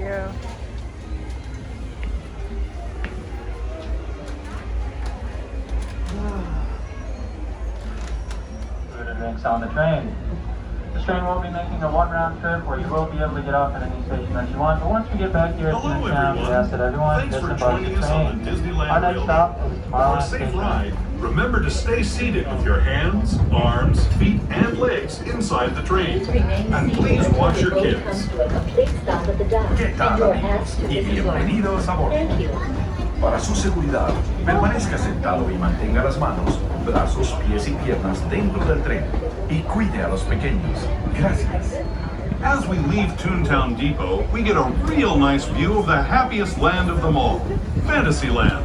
you. Food and drinks on the train. This train will be making a one-round trip where you will be able to get off at any station that you want, but once we get back here at Toontown, we ask that everyone disembark the train. Our next stop is Tomorrowland Station. Ride. Remember to stay seated with your hands, arms, feet, and legs inside the train. And please watch your kids. ¿Qué tal, amigos? Y bienvenidos a bordo. Para su seguridad, permanezca sentado y mantenga las manos, brazos, pies y piernas dentro del tren. Y cuide a los pequeños. Gracias. As we leave Toontown Depot, we get a real nice view of the happiest land of them all, Fantasyland.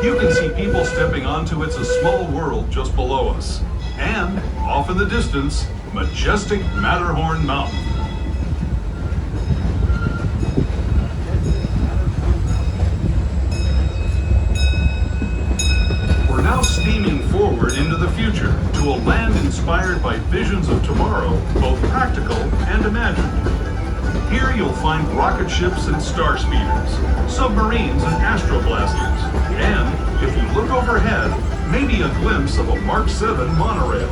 You can see people stepping onto It's a Small World just below us. And, off in the distance, majestic Matterhorn Mountain. We're now steaming forward into the future to a land inspired by visions of tomorrow, both practical and imagined. Here you'll find rocket ships and star speeders, submarines and astroblasters, and, if you look overhead, maybe a glimpse of a Mark 7 monorail.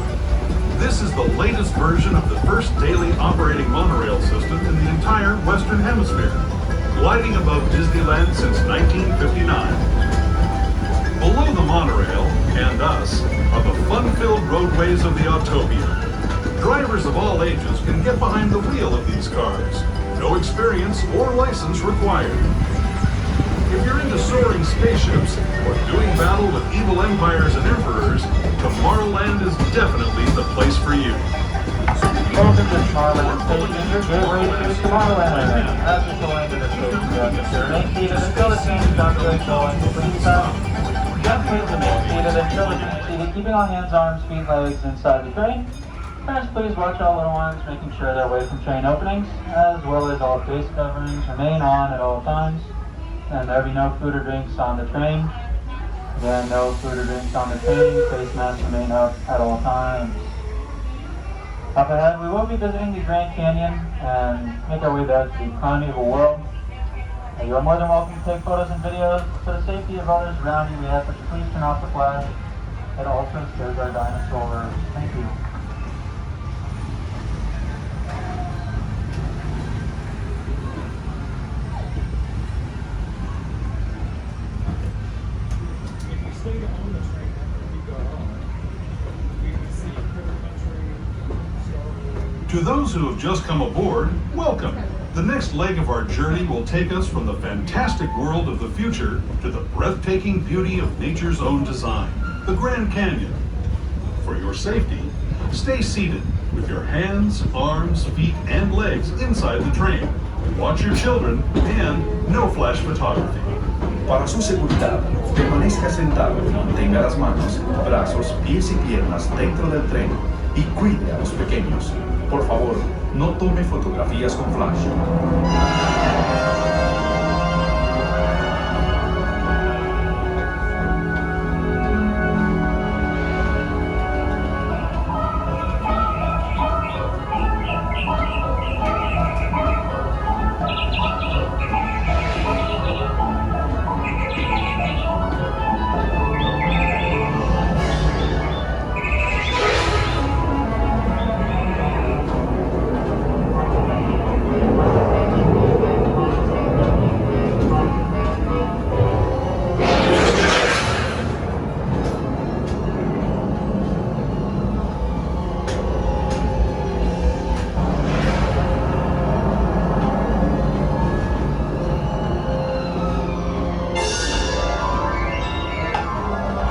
This is the latest version of the first daily operating monorail system in the entire Western Hemisphere, gliding above Disneyland since 1959. Below the monorail, and us, are the fun-filled roadways of the Autopia. Drivers of all ages can get behind the wheel of these cars. No experience or license required. If you're into soaring spaceships or doing battle with evil empires and emperors, Tomorrowland is definitely the place for you. Welcome to Tomorrowland Station, your gateway to Tomorrowland. As we pull into the station, you have to remain seated until the train stops going. Please stop. Just please remain seated until the train is seated, keeping all hands, arms, feet, legs inside the train. Parents, please watch all little ones, making sure they're away from train openings, as well as all face coverings remain on at all times. And there be no food or drinks on the train. Again, no food or drinks on the train. Face masks remain up at all times. Up ahead, we will be visiting the Grand Canyon and make our way back to the primeval world. You are more than welcome to take photos and videos. For the safety of others around you, we ask that you please turn off the flash. It also scares our dinosaurs. Thank you. To those who have just come aboard, welcome. The next leg of our journey will take us from the fantastic world of the future to the breathtaking beauty of nature's own design, the Grand Canyon. For your safety, stay seated with your hands, arms, feet, and legs inside the train. Watch your children and no flash photography. Para su seguridad, permanezca sentado y mantenga las manos, brazos, pies y piernas dentro del tren. Y cuide a los pequeños. Por favor, no tome fotografías con flash.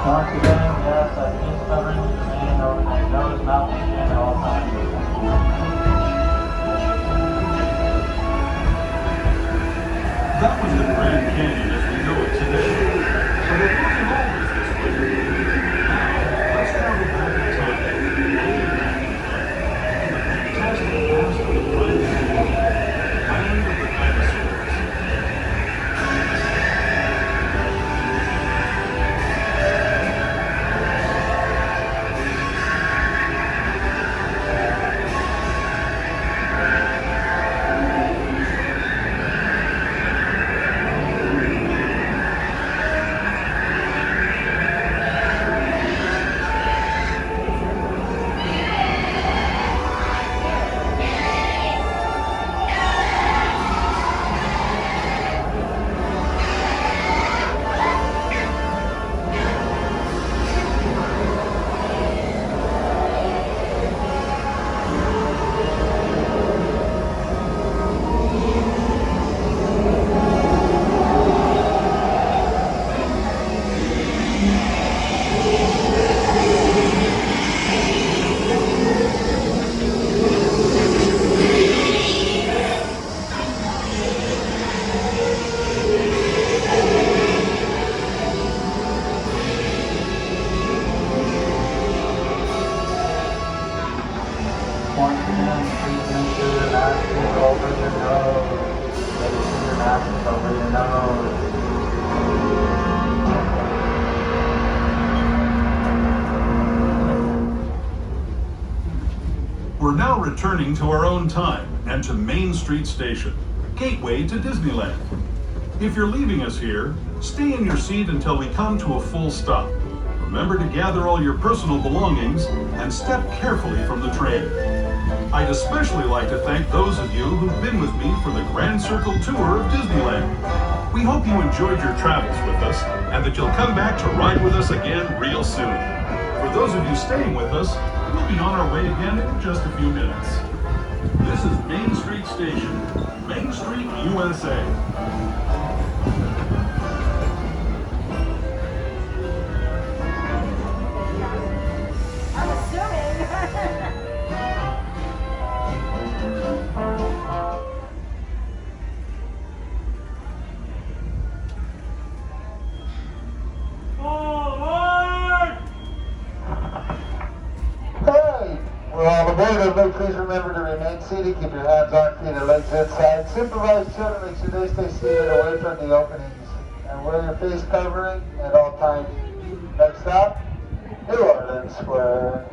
Once again, yes, I face coverings remain over my nose, mouth, and chin at all times. That was the Grand Canyon as we know it today. But it wasn't always this way. Now, let's travel back in time. The fantastic past of the primeval world, land of the dinosaurs. nose. Maybe see your mask over your nose. We're now returning to our own time and to Main Street Station, gateway to Disneyland. If you're leaving us here, stay in your seat until we come to a full stop. Remember to gather all your personal belongings and step carefully from the train. I'd especially like to thank those of you who've been with me for the Grand Circle Tour of Disneyland. We hope you enjoyed your travels with us and that you'll come back to ride with us again real soon. For those of you staying with us, we'll be on our way again in just a few minutes. This is Main Street Station, Main Street, USA. I'm assuming. Hey! We're all aboard. Everybody please remember to remain seated. Keep your hands on feet and legs inside. Supervise children, make sure they stay seated away from the openings. And wear your face covering at all times. Next stop, New Orleans Square.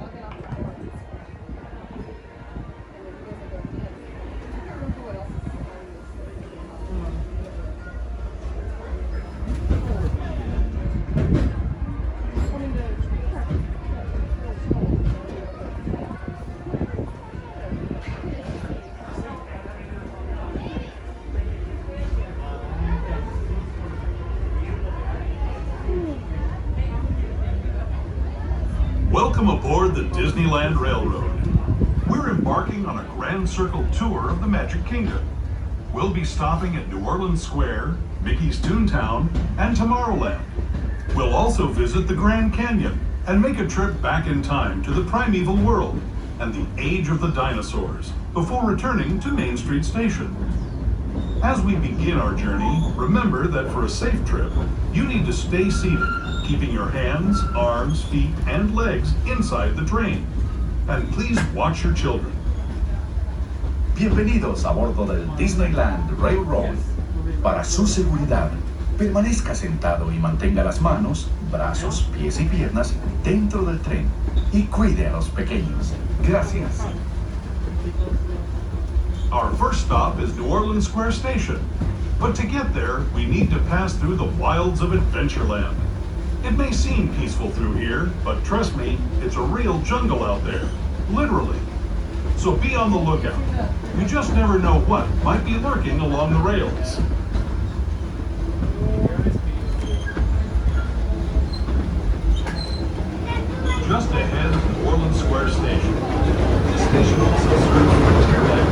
Welcome aboard the Disneyland Railroad. We're embarking on a Grand Circle tour of the Magic Kingdom. We'll be stopping at New Orleans Square, Mickey's Toontown, and Tomorrowland. We'll also visit the Grand Canyon and make a trip back in time to the primeval world and the age of the dinosaurs before returning to Main Street Station. As we begin our journey, remember that for a safe trip, you need to stay seated, keeping your hands, arms, feet, and legs inside the train. And please watch your children. Bienvenidos a bordo del Disneyland Railroad. Para su seguridad, permanezca sentado y mantenga las manos, brazos, pies y piernas dentro del tren y cuide a los pequeños. Gracias. Our first stop is New Orleans Square Station. But to get there, we need to pass through the wilds of Adventureland. It may seem peaceful through here, but trust me, it's a real jungle out there. Literally. So be on the lookout. You just never know what might be lurking along the rails. Just ahead of New Orleans Square Station. This station also serves Frontierland.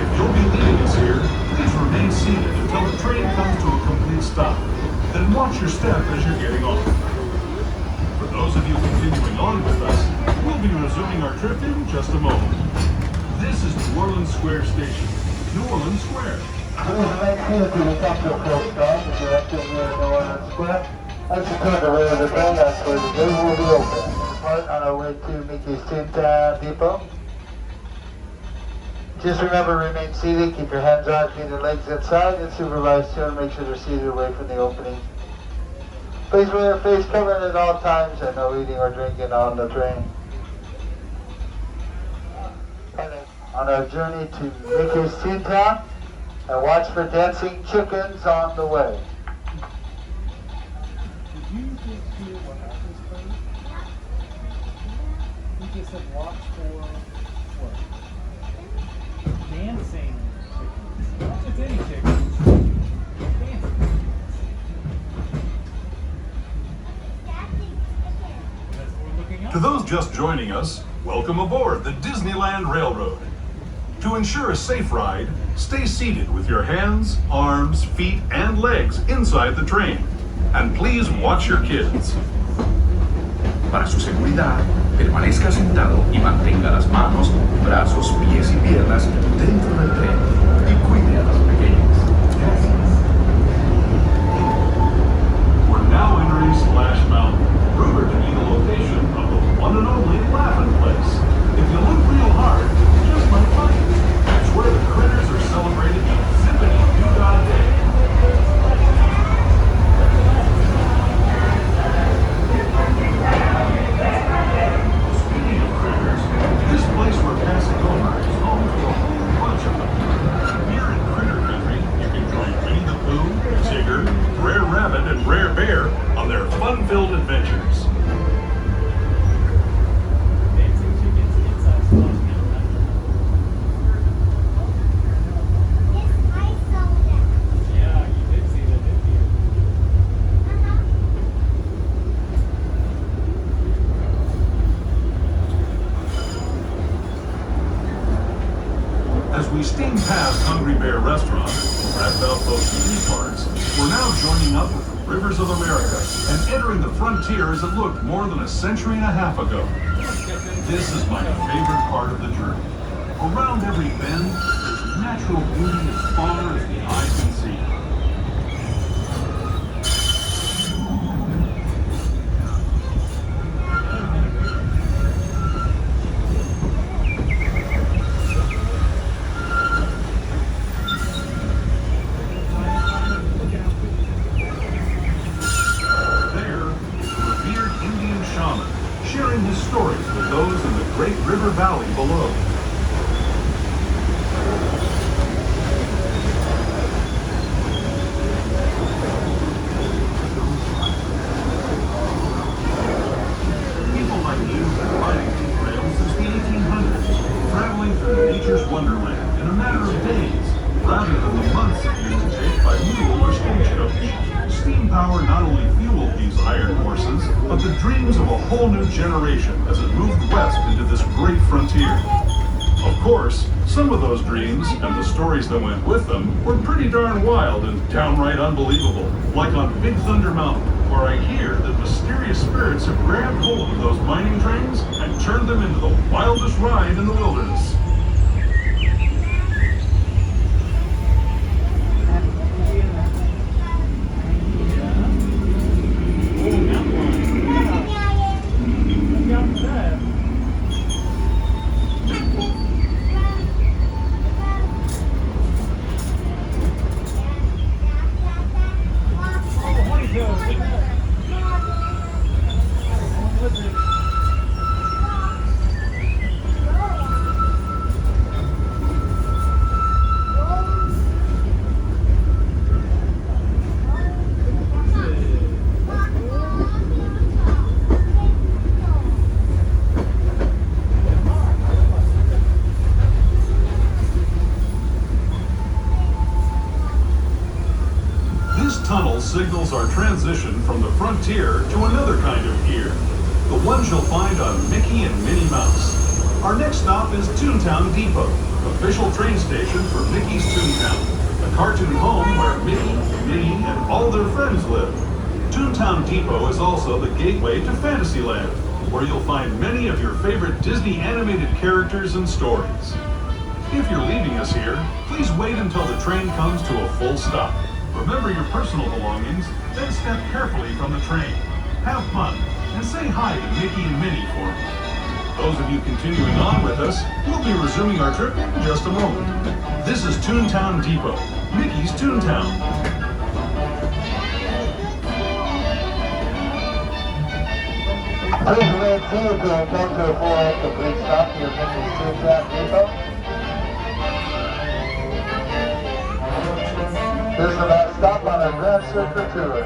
If you'll be leaving us here, please remain seated until the train comes to a complete stop. Then watch your step as you're getting off. For those of you continuing on with us, we'll be resuming our trip in just a moment. This is New Orleans Square Station, New Orleans Square. Please remain seated till we come to a full stop. If you're entering here at New Orleans Square, as you turn the rear of the train, that's where the gate will be open. We depart on our way to Mickey's Toontown Depot. Just remember, remain seated, keep your hands on, feet and legs inside, and supervise children, make sure they're seated away from the opening. Please wear your face covered at all times and no eating or drinking on the train. On our journey to Mickey's Toontown, and watch for dancing chickens on the way. Did you just hear what happens first? He just said watch for what? Dancing chickens. Not just any chickens. Dancing. That's what we're looking at. To those just joining us, welcome aboard the Disneyland Railroad. To ensure a safe ride, stay seated with your hands, arms, feet, and legs inside the train. And please watch your kids. Para su seguridad, permanezca sentado y mantenga las manos, brazos, pies y piernas dentro del tren y cuide a los pequeños. Gracias. We're now entering Splash Mountain, rumored to be the location of the one and only Laughing Place. If you look real hard, just my mind. It's where the critters are celebrating the Zippity Doo-Dah Day. Speaking of critters, this place we're passing over is home to a whole bunch of them. Here in Critter Country, you can join Winnie the Pooh, Tigger, Brer Rabbit, and Brer Bear on their fun-filled adventures. Dancing chickens inside Splash Mountain. Yeah, you did see that, didn't you? As we steam past Hungry Bear Restaurant, wrapped out both theme parks, we're now joining up with the Rivers of America and entering the frontier as it looked more than a century and a half ago. This is my favorite part of the journey. Around every bend, there's natural beauty as far as the eye can see. There is a revered Indian shaman sharing his stories with those in the Great River Valley below. People like you have been riding these trails since the 1800s, traveling through nature's wonderland in a matter of days, rather than the months it used to take by mule or stagecoach. Steam power not only fueled these iron horses, but the dreams of a whole new generation as it moved west into this great frontier. Of course, some of those dreams and the stories that went with them were pretty darn wild and downright unbelievable, like on Big Thunder Mountain, where I hear that mysterious spirits have grabbed hold of those mining trains and turned them into the wildest ride in the wilderness. Oh, mountain lion. Look out for that. Oh, honeycomb. Look at that. Oh, lizard. This tunnel signals our transition from the frontier to another kind of gear, the ones you'll find on Mickey and Minnie Mouse. Our next stop is Toontown Depot, official train station for Mickey's Toontown, a cartoon home where Mickey, Minnie, and all their friends live. Toontown Depot is also the gateway to Fantasyland, where you'll find many of your favorite Disney animated characters and stories. If you're leaving us here, please wait until the train comes to a full stop. Remember your personal belongings, then step carefully from the train. Have fun, and say hi to Mickey and Minnie for me. Those of you continuing on with us, we'll be resuming our trip in just a moment. This is Toontown Depot, Mickey's Toontown. Please remain seated to attend to a full and complete stop here at Mickey's Toontown Depot. This is the last stop on our Grand Circuit tour.